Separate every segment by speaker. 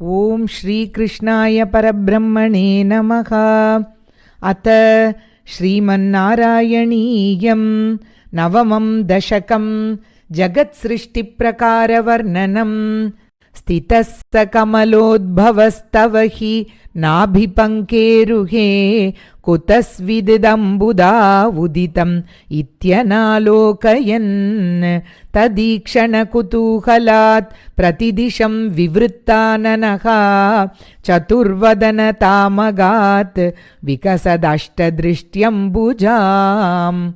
Speaker 1: ओम श्रीकृष्णाय परब्रह्मणे नमः। अत श्रीमन्नारायणीयं नवमं दशकं जगत्सृष्टिप्रकारवर्णनं। स्थितस्त कमलोद्भवस्तव हि नाभिपङ्केरुहे कुतस्विदिदम्बुदा उदितम् इत्यनालोकयन्। तदीक्षणकुतूहलात् प्रतिदिशं विवृत्ताननः चतुर्वदनतामगात् विकसदष्टदृष्ट्यम्बुजाम्।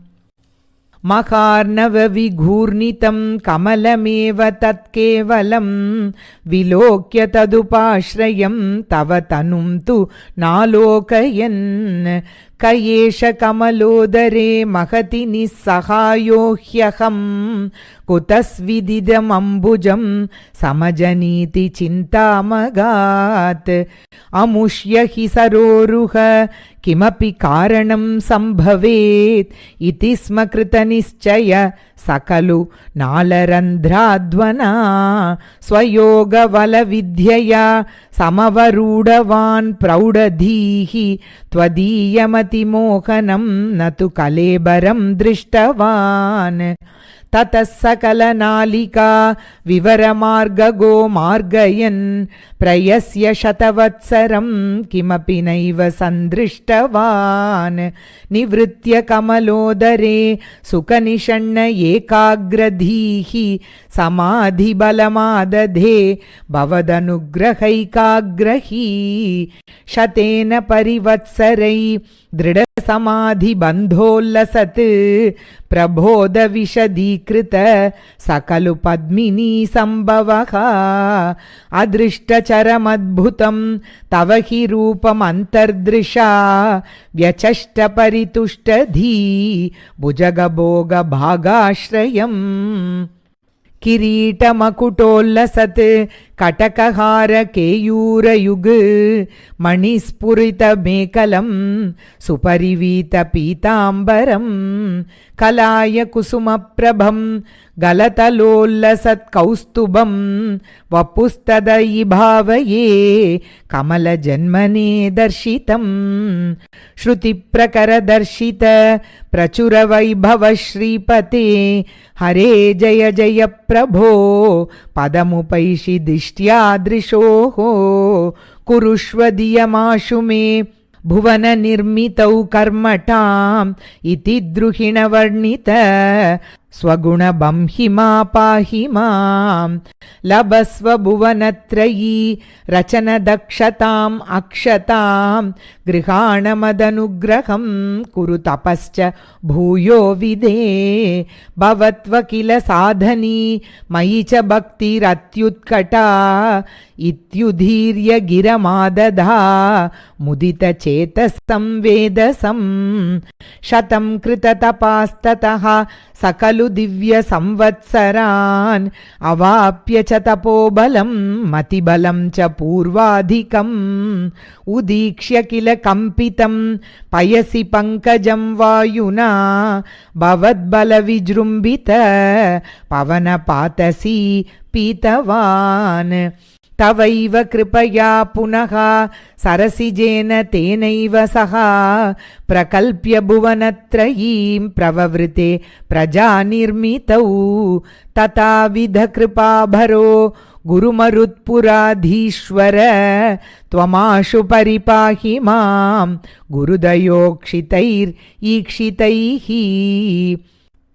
Speaker 1: महार्णवविघूर्णितं कमलमेव तत्केवलं विलोक्य तदुपाश्रयं तव तनुं तु नालोकयन्। क एष कमलोदरे महति निस्सहायो ह्यहं कुतस्विदिदमम्बुजं समजनीति चिन्तामगात्। अमुष्य हि सरोरुह किमपि कारणं सम्भवेत् इति स्म कृतनिश्चय सकलु नालरन्ध्राध्वना। स्वयोगबलविद्यया समवरूढवान् प्रौढधीः त्वदीयमतिमोहनं न तु कलेबरं दृष्टवान्। ततः सकलनालिका विवरमार्गगो मार्गयन् प्रयस्य शतवत्सरं किमपि नैव सन्दृष्टवान्। निवृत्य कमलोदरे सुखनिषण्ण एकाग्रधीः समाधिबलमादधे भवदनुग्रहैकाग्रही। शतेन परिवत्सरै दृढसमाधिबन्धोल्लसत् प्रबोधविशदीकृत सकलु पद्मिनी सम्भवः। अदृष्टचरमद्भुतं तव हि रूपमन्तर्दृशा व्यचष्टपरितुष्टधी भुजगभोगभागाश्रयम्। किरीटमकुटोल्लसत् कटकहार केयूरयुग मणिस्फुरितमेकलं सुपरिवीत पीताम्बरं। कलाय कुसुमप्रभं गलतलोल्लसत् कौस्तुभं वपुस्तदयि भावये कमलजन्मने दर्शितं। श्रुतिप्रकरदर्शित प्रचुरवैभव श्रीपते हरे जय जय प्रभो पदमुपैषि दिष्ट्यादृशोः। कुरुष्वदियमाशु मे भुवन निर्मितौ कर्मटाम् इति द्रुहिणवर्णित स्वगुणबंहिमा पाहि माम्। लभस्व भुवनत्रयी रचनदक्षताम् अक्षताम् गृहाणमदनुग्रहं कुरु तपश्च भूयो विदे। भवत्व किल साधनी मयि च भक्तिरत्युत्कटा इत्युदीर्य गिरमादधा मुदितचेतसं वेदसं। शतं कृततपास्ततः सकलु दिव्य संवत्सरान् अवाप्य च तपोबलं मतिबलं च पूर्वाधिकम्। उदीक्ष्य किल कंपितं पयसि पंकजं वायुना भवद्बलविजृम्भित पवनपातसी पीतवान्। तवैव कृपया पुनः सरसिजेन तेनैव सह प्रकल्प्य भुवनत्रयीं प्रववृते प्रजानिर्मितौ। तथाविध कृपाभरो गुरुमरुत्पुराधीश्वर त्वमाशु परिपाहि मां गुरुदयोक्षितैरीक्षितैः।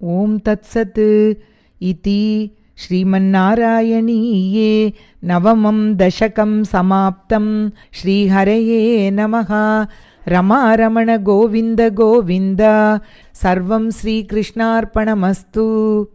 Speaker 1: ओम तत्सत् इति श्रीमन्नारायणीये नवमं दशकं समाप्तं। श्रीहरये नमः। रमारमण गोविन्द गोविन्द। सर्वं श्रीकृष्णार्पणमस्तु।